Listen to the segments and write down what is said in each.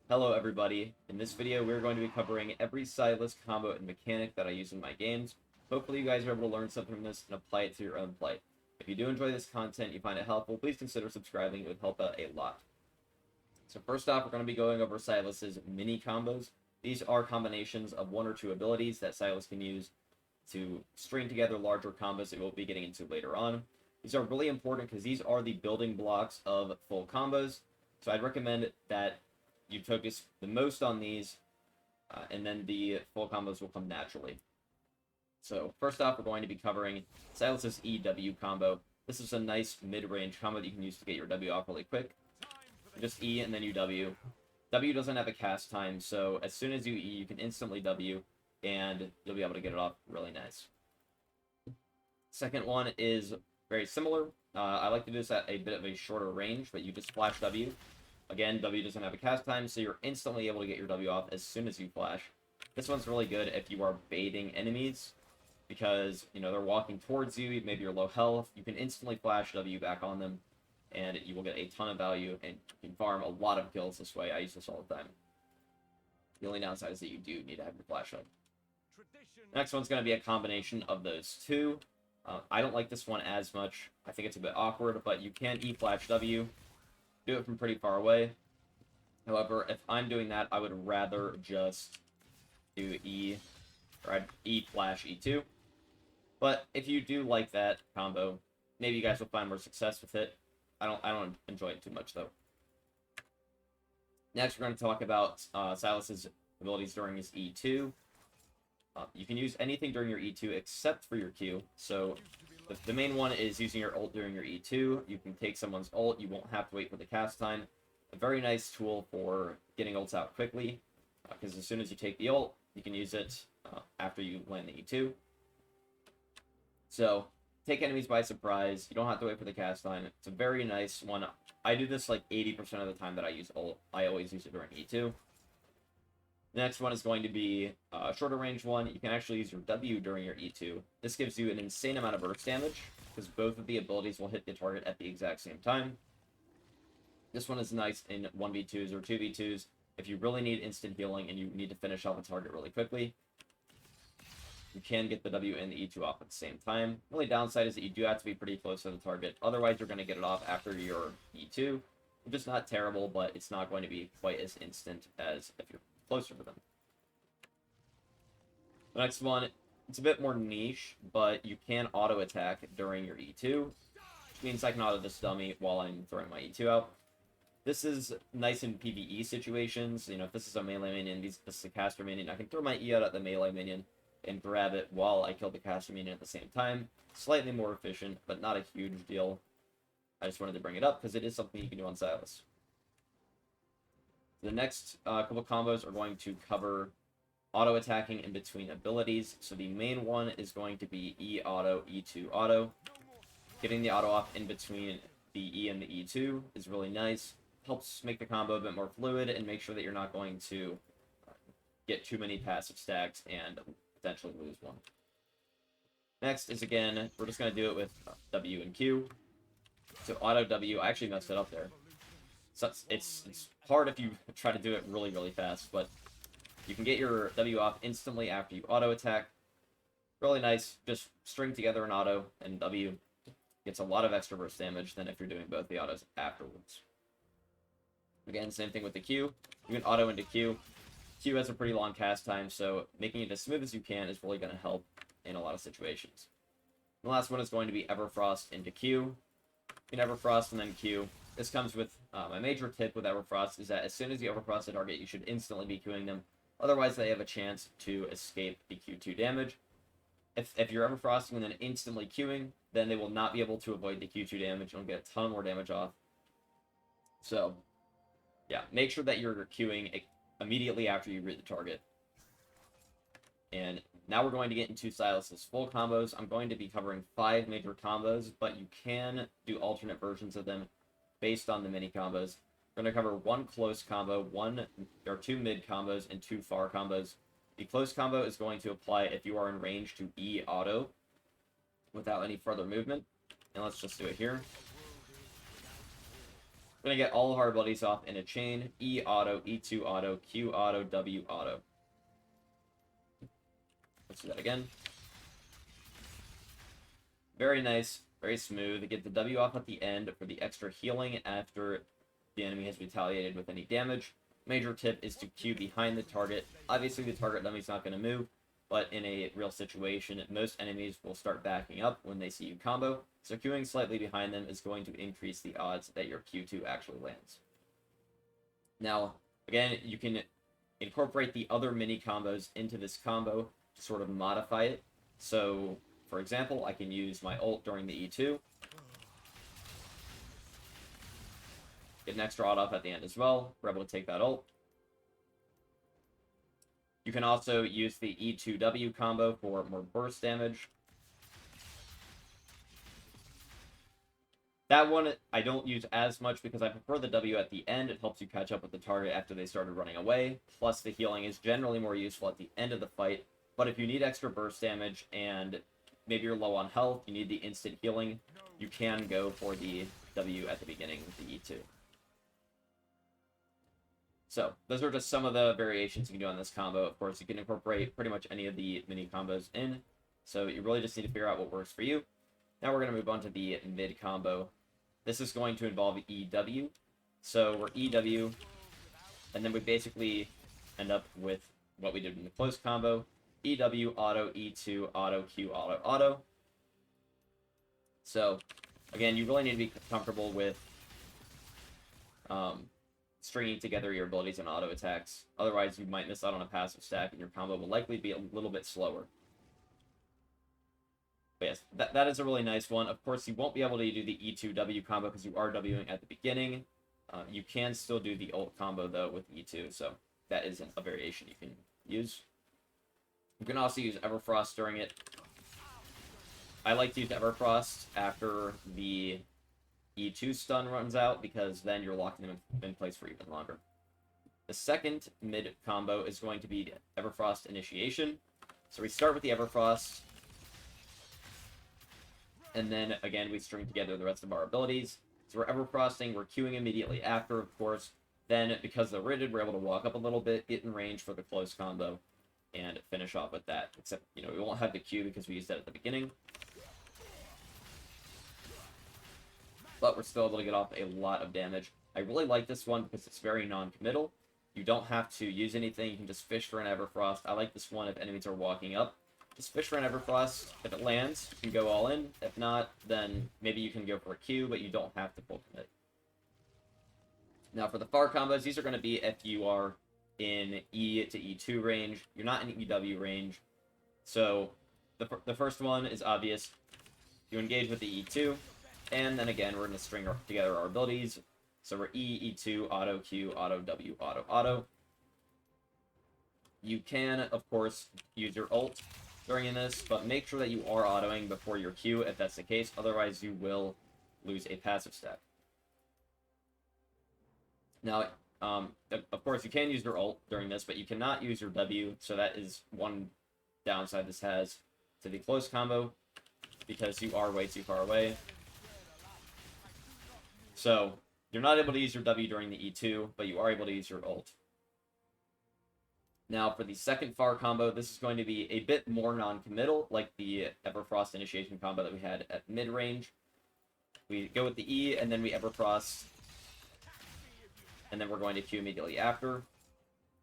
Hello everybody, in this video we're going to be covering every Sylas combo and mechanic that I use in my games. Hopefully you guys are able to learn something from this and apply it to your own play. If you do enjoy this content, you find it helpful, please consider subscribing, it would help out a lot. So first off, we're going to be going over Sylas's mini combos. These are combinations of one or two abilities that Sylas can use to string together larger combos that we'll be getting into later on. These are really important because these are the building blocks of full combos, so I'd recommend that you focus the most on these, and then the full combos will come naturally. So first off, we're going to be covering Sylas's EW combo. This is a nice mid-range combo that you can use to get your W off really quick. Just E and then you W. W doesn't have a cast time, so as soon as you E, you can instantly W, and you'll be able to get it off really nice. Second one is very similar. I like to do this at a bit of a shorter range, but you just flash W. Again, W doesn't have a cast time, so you're instantly able to get your W off as soon as you flash. This one's really good if you are baiting enemies, because, you know, they're walking towards you, maybe you're low health, you can instantly flash W back on them, and you will get a ton of value, and you can farm a lot of kills this way. I use this all the time. The only downside is that you do need to have your flash up. Next one's going to be a combination of those two. I don't like this one as much. I think it's a bit awkward, but you can E-flash W. Do it from pretty far away. However, if I'm doing that, I would rather just do E, or I'd E-flash E2. But if you do like that combo, maybe you guys will find more success with it. I don't enjoy it too much, though. Next, we're going to talk about Sylas's abilities during his E2. You can use anything during your E2 except for your Q. So the main one is using your ult during your E2. You can take someone's ult. You won't have to wait for the cast time. A very nice tool for getting ults out quickly, because as soon as you take the ult, you can use it after you land the E2. So take enemies by surprise. You don't have to wait for the cast time. It's a very nice one. I do this like 80% of the time that I use ult. I always use it during E2. The next one is going to be a shorter range one. You can actually use your W during your E2. This gives you an insane amount of burst damage, because both of the abilities will hit the target at the exact same time. This one is nice in 1v2s or 2v2s if you really need instant healing and you need to finish off a target really quickly. You can get the W and the E2 off at the same time. The only downside is that you do have to be pretty close to the target. Otherwise, you're going to get it off after your E2, which is not terrible, but it's not going to be quite as instant as if you're closer to them. The next one, it's a bit more niche, but you can auto attack during your E2, which means I can auto this dummy while I'm throwing my E2 out. This is nice in PvE situations. You know, if this is a melee minion, this is a caster minion, I can throw my E out at the melee minion and grab it while I kill the caster minion at the same time. Slightly more efficient, but not a huge deal. I just wanted to bring it up because it is something you can do on Sylas. The next couple combos are going to cover auto attacking in between abilities. So the main one is going to be E auto, E2 auto. Getting the auto off in between the E and the E2 is really nice. Helps make the combo a bit more fluid and make sure that you're not going to get too many passive stacks and potentially lose one. Next is, again, we're just going to do it with W and Q. So auto W, I actually messed it up there. So it's hard if you try to do it really, really fast, but you can get your W off instantly after you auto attack. Really nice. Just string together an auto, and W gets a lot of extra burst damage than if you're doing both the autos afterwards. Again, same thing with the Q. You can auto into Q. Q has a pretty long cast time, so making it as smooth as you can is really going to help in a lot of situations. The last one is going to be Everfrost into Q. You can Everfrost and then Q. This comes with my major tip with Everfrost is that as soon as you Everfrost a target, you should instantly be Qing them. Otherwise, they have a chance to escape the Q2 damage. If you're Everfrosting and then instantly Qing, then they will not be able to avoid the Q2 damage. You'll get a ton more damage off. So, yeah, make sure that you're Qing immediately after you read the target. And now we're going to get into Sylas's full combos. I'm going to be covering 5 major combos, but you can do alternate versions of them based on the mini combos. We're going to cover 1 close combo, 2 mid combos, and 2 far combos. The close combo is going to apply if you are in range to E auto without any further movement. And let's just do it here. We're going to get all of our abilities off in a chain. E auto, E2 auto, Q auto, W auto. Let's do that again. Very nice, very smooth. Get the W off at the end for the extra healing after the enemy has retaliated with any damage. Major tip is to Q behind the target. Obviously, the target dummy's not going to move, but in a real situation, most enemies will start backing up when they see you combo. So queuing slightly behind them is going to increase the odds that your Q2 actually lands. Now, again, you can incorporate the other mini combos into this combo to sort of modify it. So, for example, I can use my ult during the E2. Get an extra auto up at the end as well. We're able to take that ult. You can also use the E2W combo for more burst damage. That one I don't use as much because I prefer the W at the end. It helps you catch up with the target after they started running away. Plus, the healing is generally more useful at the end of the fight. But if you need extra burst damage and maybe you're low on health, you need the instant healing, you can go for the W at the beginning with the E2. So, those are just some of the variations you can do on this combo. Of course, you can incorporate pretty much any of the mini combos in. So, you really just need to figure out what works for you. Now we're going to move on to the mid combo. This is going to involve EW. So, we're EW, and then we basically end up with what we did in the close combo. EW, auto, E2, auto, Q, auto, auto. So, again, you really need to be comfortable with stringing together your abilities and auto attacks. Otherwise, you might miss out on a passive stack, and your combo will likely be a little bit slower. But yes, that is a really nice one. Of course, you won't be able to do the E2W combo because you are Wing at the beginning. You can still do the ult combo, though, with E2, so that is a variation you can use. You can also use Everfrost during it. I like to use Everfrost after the E2 stun runs out, because then you're locking them in place for even longer. The second mid combo is going to be Everfrost Initiation. So we start with the Everfrost, and then, again, we string together the rest of our abilities. So we're Everfrosting, we're queuing immediately after, of course. Then, because they're ridded, we're able to walk up a little bit, get in range for the close combo, and finish off with that. Except, we won't have the Q because we used that at the beginning. But we're still able to get off a lot of damage. I really like this one because it's very non-committal. You don't have to use anything. You can just fish for an Everfrost. I like this one if enemies are walking up. Just fish for an Everfrost. If it lands, you can go all in. If not, then maybe you can go for a Q, but you don't have to full commit. Now, for the far combos, these are going to be if you are in E to E2 range. You're not in EW range. So, the first one is obvious. You engage with the E2. And then again, we're going to string together our abilities. So we're E, E2, auto, Q, auto, W, auto, auto. You can, of course, use your ult during this, but make sure that you are autoing before your Q if that's the case. Otherwise, you will lose a passive stack. Now, of course, you can use your ult during this, but you cannot use your W. So that is one downside this has to the close combo, because you are way too far away. So, you're not able to use your W during the E2, but you are able to use your ult. Now, for the second far combo, this is going to be a bit more non-committal, like the Everfrost Initiation combo that we had at mid-range. We go with the E, and then we Everfrost, and then we're going to Q immediately after.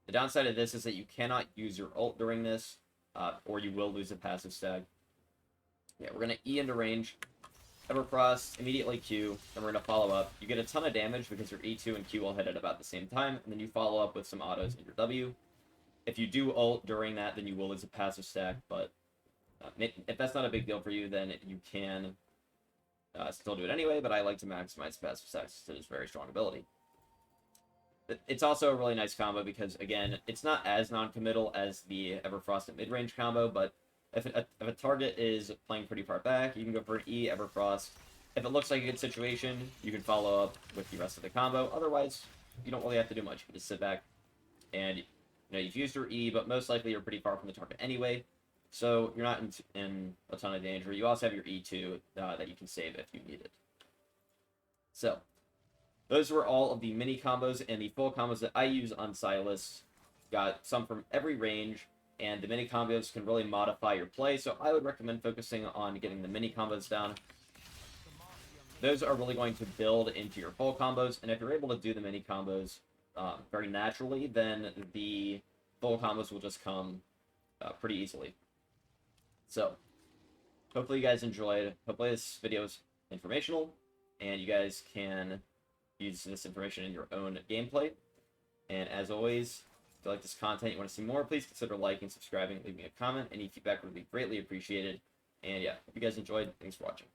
The downside of this is that you cannot use your ult during this, or you will lose a passive stack. Yeah, we're going to E into range. Everfrost, immediately Q, and we're going to follow up. You get a ton of damage because your E2 and Q all hit at about the same time, and then you follow up with some autos in your W. If you do ult during that, then you will lose a passive stack, but if that's not a big deal for you, then you can still do it anyway, but I like to maximize passive stacks to this very strong ability. It's also a really nice combo because, again, it's not as non-committal as the Everfrost at mid-range combo, but if a target is playing pretty far back, you can go for an E, Everfrost. If it looks like a good situation, you can follow up with the rest of the combo. Otherwise, you don't really have to do much. You can just sit back and, you've used your E, but most likely you're pretty far from the target anyway, so you're not in a ton of danger. You also have your E2 that you can save if you need it. So, those were all of the mini combos and the full combos that I use on Sylas. Got some from every range, and the mini combos can really modify your play, so I would recommend focusing on getting the mini combos down. Those are really going to build into your full combos, and if you're able to do the mini combos very naturally, then the full combos will just come pretty easily. So, hopefully you guys enjoyed. Hopefully this video is informational, and you guys can use this information in your own gameplay. And as always, if you like this content, you want to see more, please consider liking, subscribing, leaving a comment. Any feedback would be greatly appreciated. And yeah, if you guys enjoyed, thanks for watching.